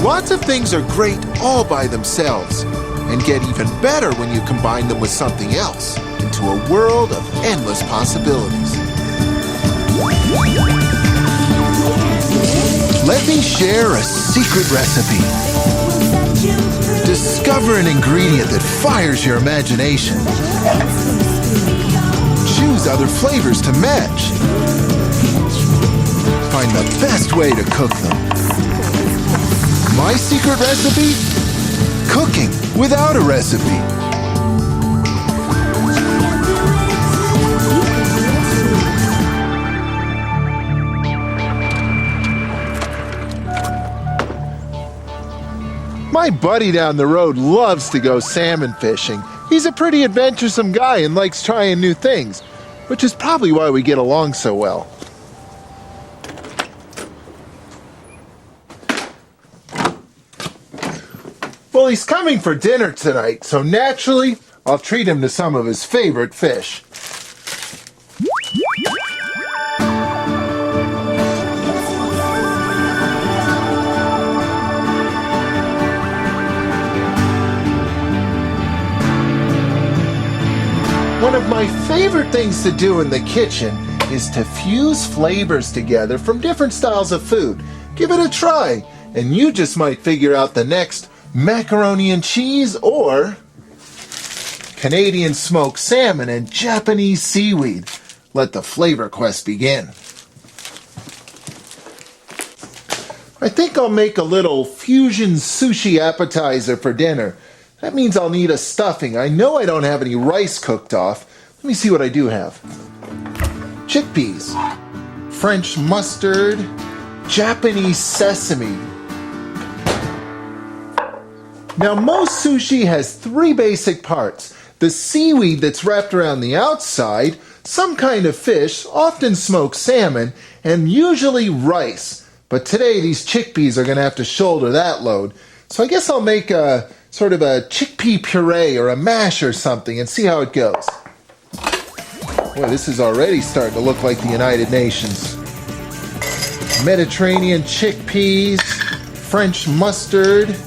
Lots of things are great all by themselves and get even better when you combine them with something else into a world of endless possibilities. Let me share a secret recipe. Discover an ingredient that fires your imagination. Choose other flavors to match. Find the best way to cook them. My secret recipe? Cooking without a recipe. My buddy down the road loves to go salmon fishing. He's a pretty adventuresome guy and likes trying new things, which is probably why we get along so well. Well, he's coming for dinner tonight, so naturally, I'll treat him to some of his favorite fish. One of my favorite things to do in the kitchen is to fuse flavors together from different styles of food. Give it a try, and you just might figure out the next macaroni and cheese or Canadian smoked salmon and Japanese seaweed. Let the flavor quest begin. I think I'll make a little fusion sushi appetizer for dinner. That means I'll need a stuffing. I know I don't have any rice cooked off. Let me see what I do have. Chickpeas, French mustard, Japanese sesame. Now, most sushi has three basic parts. The seaweed that's wrapped around the outside, some kind of fish, often smoked salmon, and usually rice. But today, these chickpeas are going to have to shoulder that load. So I guess I'll make a sort of a chickpea puree or a mash or something and see how it goes. Boy, this is already starting to look like the United Nations. Mediterranean chickpeas, French mustard,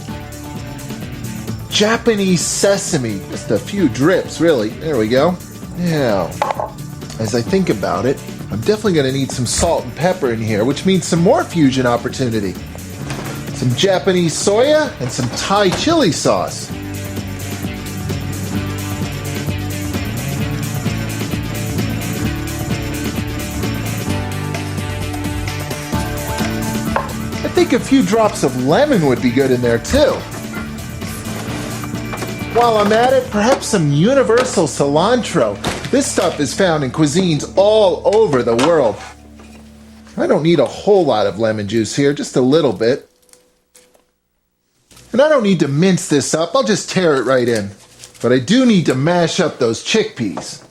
Japanese sesame. Just a few drips, really. There we go. Now, as I think about it, I'm definitely going to need some salt and pepper in here, which means some more fusion opportunity. Some Japanese soya and some Thai chili sauce. I think a few drops of lemon would be good in there too. While I'm at it, perhaps some universal cilantro. This stuff is found in cuisines all over the world. I don't need a whole lot of lemon juice here, just a little bit. And I don't need to mince this up, I'll just tear it right in. But I do need to mash up those chickpeas.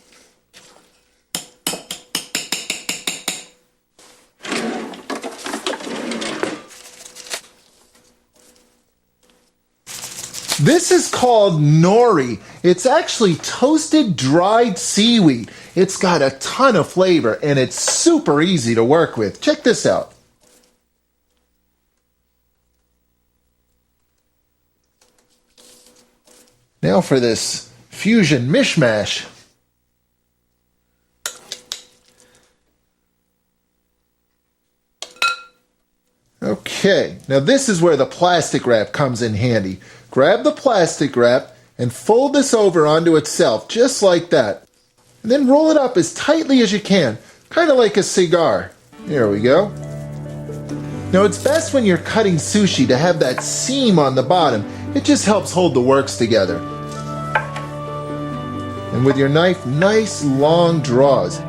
This is called nori. It's actually toasted dried seaweed. It's got a ton of flavor and it's super easy to work with. Check this out. Now for this fusion mishmash. Okay, now this is where the plastic wrap comes in handy. Grab the plastic wrap and fold this over onto itself, just like that. And then roll it up as tightly as you can, kind of like a cigar. There we go. Now it's best when you're cutting sushi to have that seam on the bottom. It just helps hold the works together. And with your knife, nice long draws.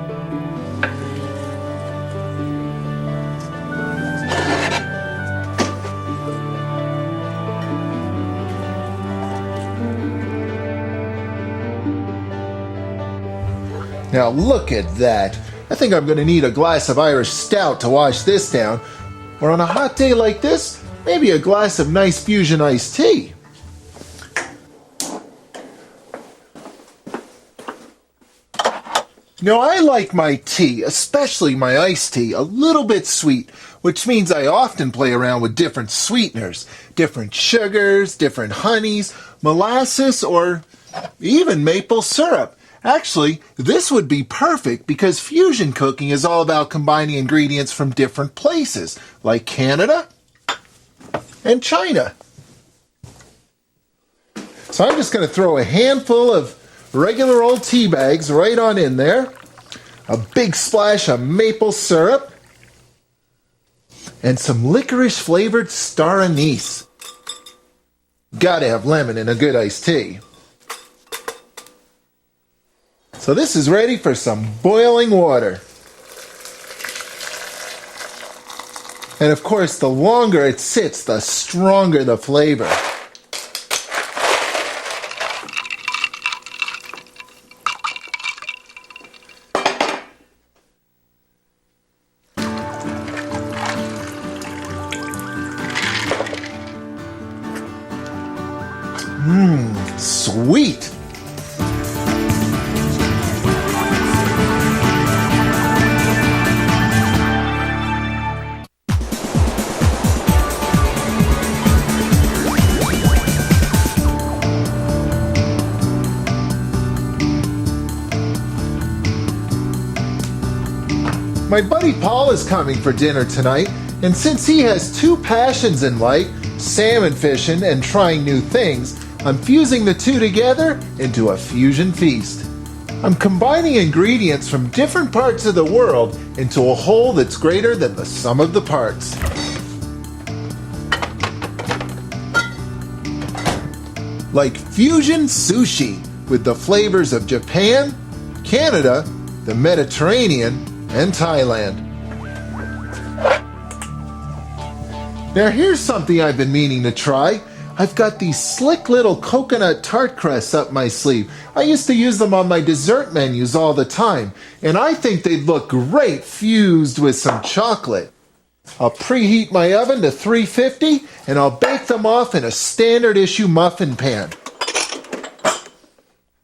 Now look at that. I think I'm going to need a glass of Irish stout to wash this down. Or on a hot day like this, maybe a glass of nice fusion iced tea. Now, I like my tea, especially my iced tea, a little bit sweet, which means I often play around with different sweeteners, different sugars, different honeys, molasses, or even maple syrup. Actually, this would be perfect because fusion cooking is all about combining ingredients from different places, like Canada and China. So I'm just going to throw a handful of regular old tea bags right on in there, a big splash of maple syrup, and some licorice flavored star anise. Gotta have lemon in a good iced tea. So this is ready for some boiling water. And of course, the longer it sits, the stronger the flavor. Sweet! My buddy Paul is coming for dinner tonight, and since he has two passions in life, salmon fishing and trying new things, I'm fusing the two together into a fusion feast. I'm combining ingredients from different parts of the world into a whole that's greater than the sum of the parts. Like fusion sushi with the flavors of Japan, Canada, the Mediterranean, and Thailand. Now here's something I've been meaning to try. I've got these slick little coconut tart crusts up my sleeve. I used to use them on my dessert menus all the time, and I think they'd look great fused with some chocolate. I'll preheat my oven to 350, and I'll bake them off in a standard issue muffin pan.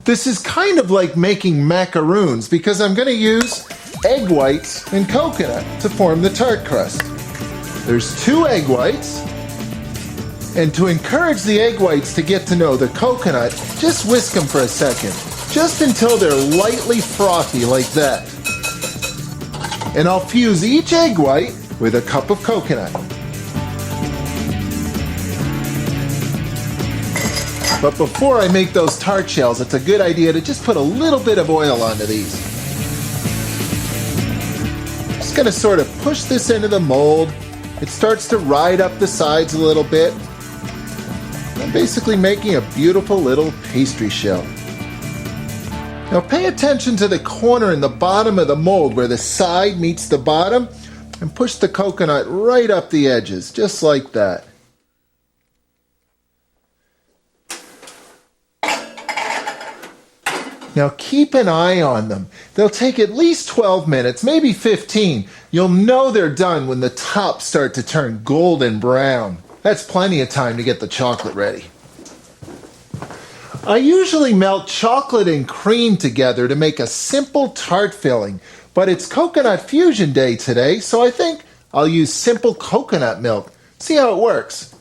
This is kind of like making macaroons because I'm going to use egg whites and coconut to form the tart crust. There's 2 egg whites. And to encourage the egg whites to get to know the coconut, just whisk them for a second, just until they're lightly frothy like that. And I'll fuse each egg white with a cup of coconut. But before I make those tart shells, it's a good idea to just put a little bit of oil onto these. Just going to sort of push this into the mold. It starts to ride up the sides a little bit. I'm basically making a beautiful little pastry shell. Now pay attention to the corner in the bottom of the mold where the side meets the bottom, and push the coconut right up the edges, just like that. Now keep an eye on them. They'll take at least 12 minutes, maybe 15. You'll know they're done when the tops start to turn golden brown. That's plenty of time to get the chocolate ready. I usually melt chocolate and cream together to make a simple tart filling, but it's Coconut Fusion Day today, so I think I'll use simple coconut milk. See how it works.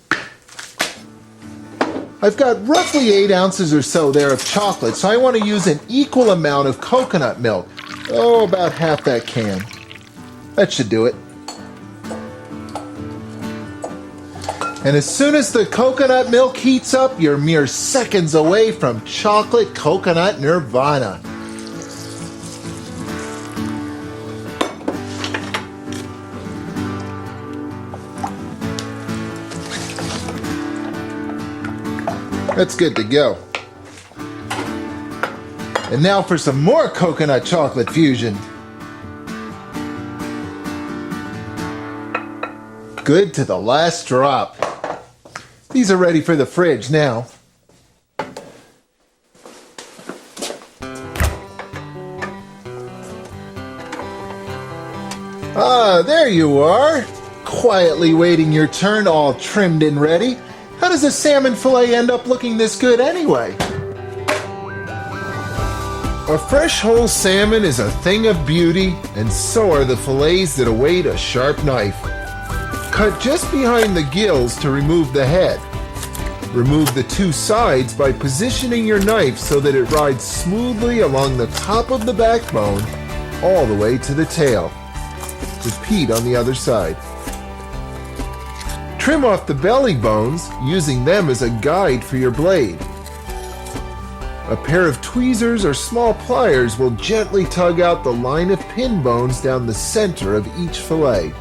I've got roughly 8 ounces or so there of chocolate, so I want to use an equal amount of coconut milk. Oh, about half that can. That should do it. And as soon as the coconut milk heats up, you're mere seconds away from chocolate coconut nirvana. That's good to go. And now for some more coconut chocolate fusion. Good to the last drop. These are ready for the fridge now. Ah, there you are. Quietly waiting your turn, all trimmed and ready. How does a salmon fillet end up looking this good anyway? A fresh whole salmon is a thing of beauty, and so are the fillets that await a sharp knife. Cut just behind the gills to remove the head. Remove the two sides by positioning your knife so that it rides smoothly along the top of the backbone all the way to the tail. Repeat on the other side. Trim off the belly bones, using them as a guide for your blade. A pair of tweezers or small pliers will gently tug out the line of pin bones down the center of each fillet.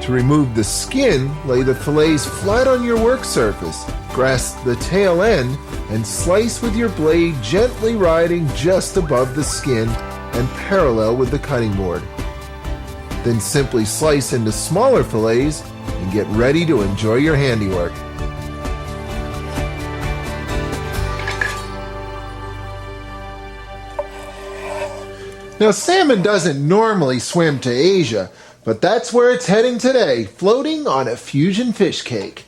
To remove the skin, lay the fillets flat on your work surface, grasp the tail end, and slice with your blade gently riding just above the skin and parallel with the cutting board. Then simply slice into smaller fillets and get ready to enjoy your handiwork. Now, salmon doesn't normally swim to Asia, but that's where it's heading today, floating on a fusion fish cake.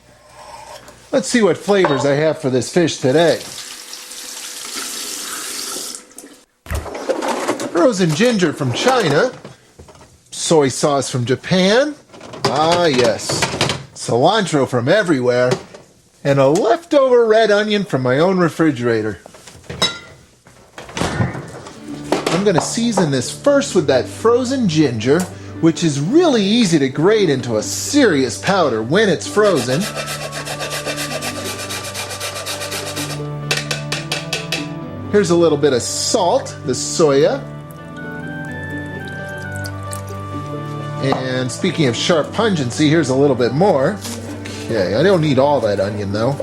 Let's see what flavors I have for this fish today. Frozen ginger from China, soy sauce from Japan, ah yes, cilantro from everywhere, and a leftover red onion from my own refrigerator. I'm going to season this first with that frozen ginger, which is really easy to grate into a serious powder when it's frozen. Here's a little bit of salt, the soya. And speaking of sharp pungency, here's a little bit more. Okay, I don't need all that onion though.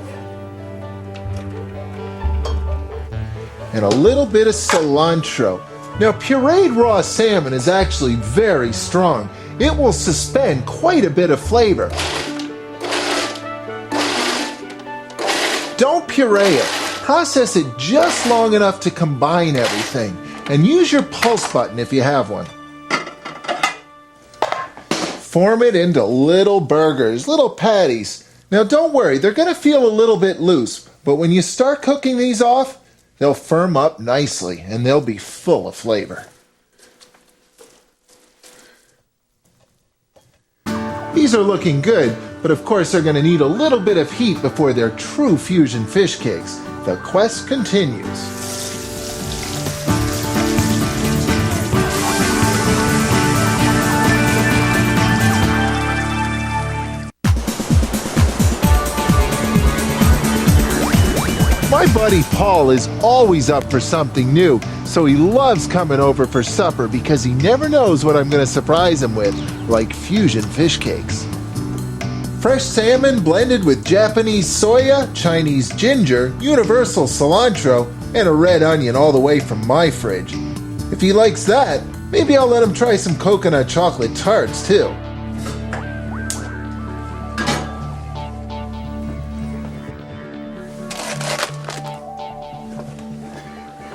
And a little bit of cilantro. Now, pureed raw salmon is actually very strong. It will suspend quite a bit of flavor. Don't puree it. Process it just long enough to combine everything. And use your pulse button if you have one. Form it into little burgers, little patties. Now, don't worry, they're going to feel a little bit loose. But when you start cooking these off, they'll firm up nicely, and they'll be full of flavor. These are looking good, but of course they're going to need a little bit of heat before they're true fusion fish cakes. The quest continues. My buddy Paul is always up for something new, so he loves coming over for supper because he never knows what I'm going to surprise him with, like fusion fish cakes. Fresh salmon blended with Japanese soya, Chinese ginger, universal cilantro, and a red onion all the way from my fridge. If he likes that, maybe I'll let him try some coconut chocolate tarts too.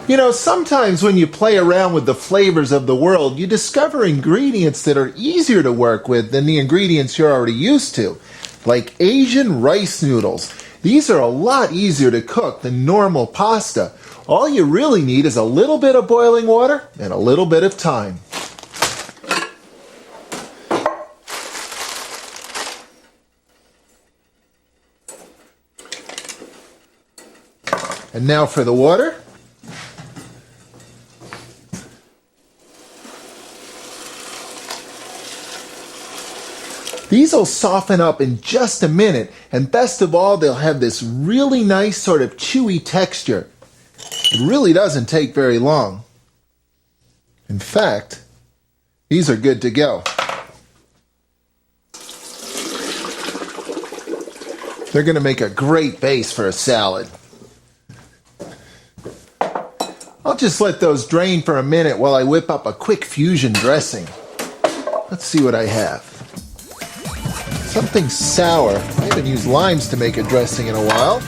You know, sometimes when you play around with the flavors of the world, you discover ingredients that are easier to work with than the ingredients you're already used to, like Asian rice noodles. These are a lot easier to cook than normal pasta. All you really need is a little bit of boiling water and a little bit of time. And now for the water. These will soften up in just a minute, and best of all, they'll have this really nice sort of chewy texture. It really doesn't take very long. In fact, these are good to go. They're going to make a great base for a salad. I'll just let those drain for a minute while I whip up a quick fusion dressing. Let's see what I have. Something sour. I haven't used limes to make a dressing in a while.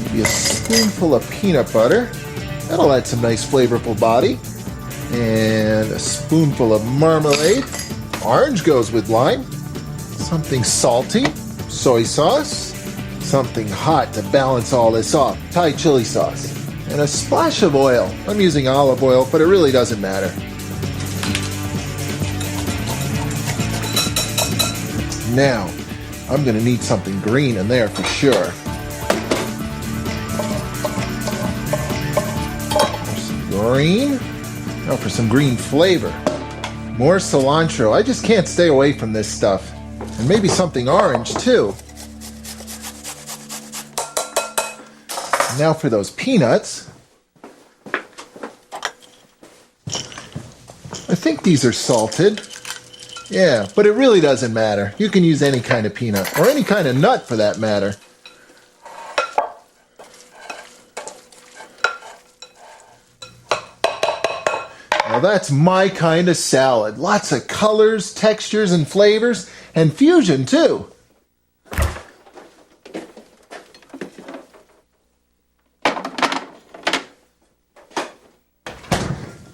Maybe a spoonful of peanut butter. That'll add some nice flavorful body. And a spoonful of marmalade. Orange goes with lime. Something salty. Soy sauce. Something hot to balance all this off. Thai chili sauce. and a splash of oil. I'm using olive oil, but it really doesn't matter. Now, I'm going to need something green in there for sure. There's some green. Now for some green flavor. More cilantro. I just can't stay away from this stuff. And maybe something orange too. Now for those peanuts. I think these are salted. Yeah, but it really doesn't matter. You can use any kind of peanut, or any kind of nut for that matter. Now that's my kind of salad. Lots of colors, textures, and flavors, and fusion too.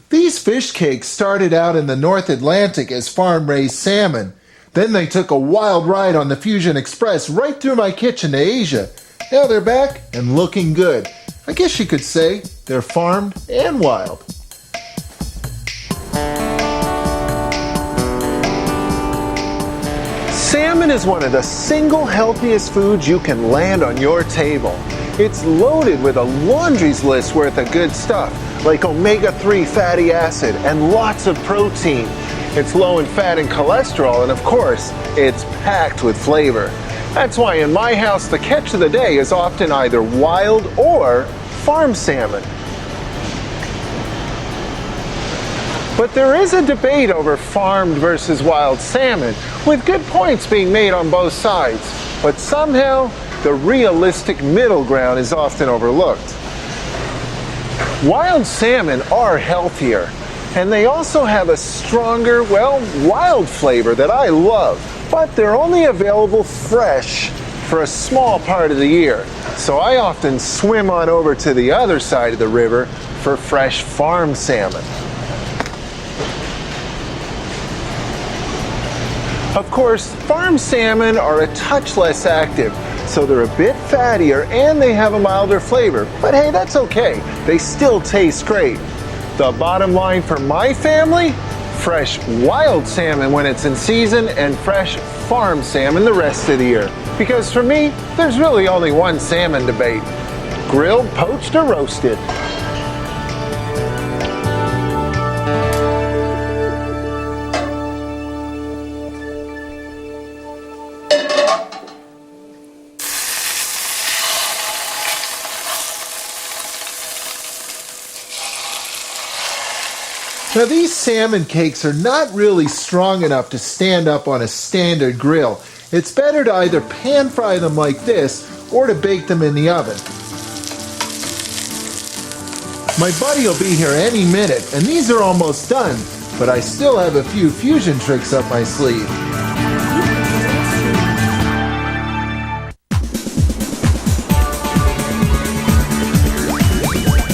These fish cakes started out in the North Atlantic as farm-raised salmon. Then they took a wild ride on the Fusion Express right through my kitchen to Asia. Now they're back and looking good. I guess you could say they're farmed and wild. Salmon is one of the single healthiest foods you can land on your table. It's loaded with a laundry's list worth of good stuff, like omega-3 fatty acid and lots of protein. It's low in fat and cholesterol, and of course, it's packed with flavor. That's why in my house, the catch of the day is often either wild or farm salmon. But there is a debate over farmed versus wild salmon, with good points being made on both sides. But somehow, the realistic middle ground is often overlooked. Wild salmon are healthier, and they also have a stronger, wild flavor that I love, but they're only available fresh for a small part of the year. So I often swim on over to the other side of the river for fresh farm salmon. Of course, farm salmon are a touch less active, so they're a bit fattier and they have a milder flavor. But hey, that's okay. They still taste great. The bottom line for my family? Fresh wild salmon when it's in season and fresh farm salmon the rest of the year. Because for me, there's really only one salmon debate: grilled, poached, or roasted. Now these salmon cakes are not really strong enough to stand up on a standard grill. It's better to either pan fry them like this or to bake them in the oven. My buddy will be here any minute, and these are almost done, but I still have a few fusion tricks up my sleeve.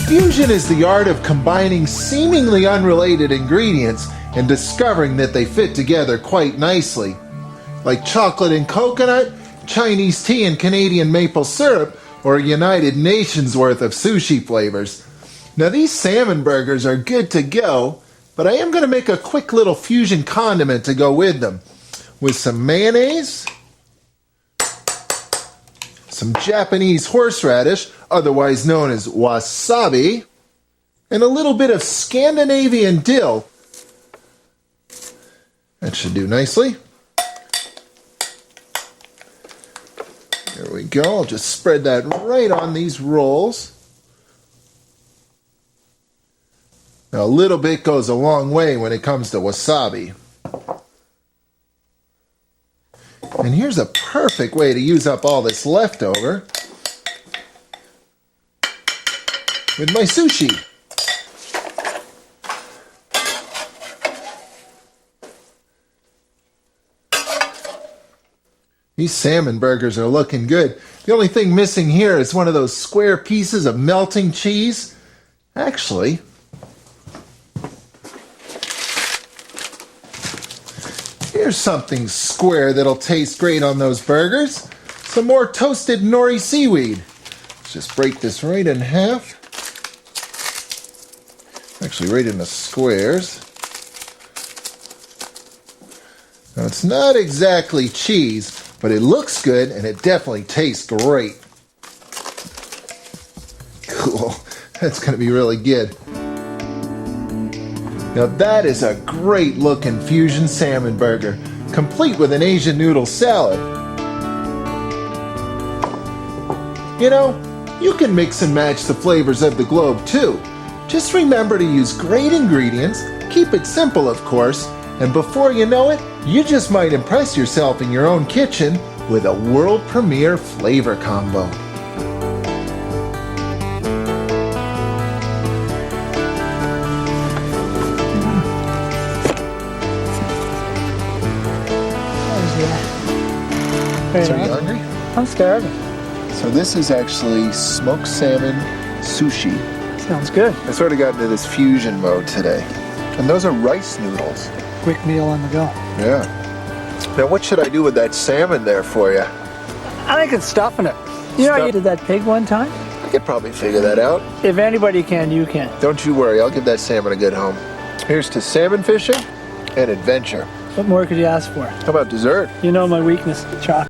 Fusion is the art of combining seemingly unrelated ingredients and discovering that they fit together quite nicely. Like chocolate and coconut, Chinese tea and Canadian maple syrup, or a United Nations worth of sushi flavors. Now these salmon burgers are good to go, but I am going to make a quick little fusion condiment to go with them. With some mayonnaise, some Japanese horseradish, otherwise known as wasabi, and a little bit of Scandinavian dill. That should do nicely. There we go. I'll just spread that right on these rolls. Now a little bit goes a long way when it comes to wasabi. And here's a perfect way to use up all this leftover with my sushi. These salmon burgers are looking good. The only thing missing here is one of those square pieces of melting cheese. Actually, here's something square that'll taste great on those burgers. Some more toasted nori seaweed. Let's just break this right in half. Actually, right into squares. Now, it's not exactly cheese, but it looks good and it definitely tastes great. Cool. That's going to be really good. Now that is a great looking fusion salmon burger, complete with an Asian noodle salad. You know, you can mix and match the flavors of the globe too. Just remember to use great ingredients, keep it simple of course, and before you know it, you just might impress yourself in your own kitchen with a world premiere flavor combo. So are you hungry? I'm starving. So this is actually smoked salmon sushi. Sounds good. I sort of got into this fusion mode today. And those are rice noodles. Quick meal on the go. Yeah. Now what should I do with that salmon there for you? I think it's stuffing it. You know, you did that pig one time? I could probably figure that out. If anybody can, you can. Don't you worry, I'll give that salmon a good home. Here's to salmon fishing and adventure. What more could you ask for? How about dessert? You know my weakness, chocolate.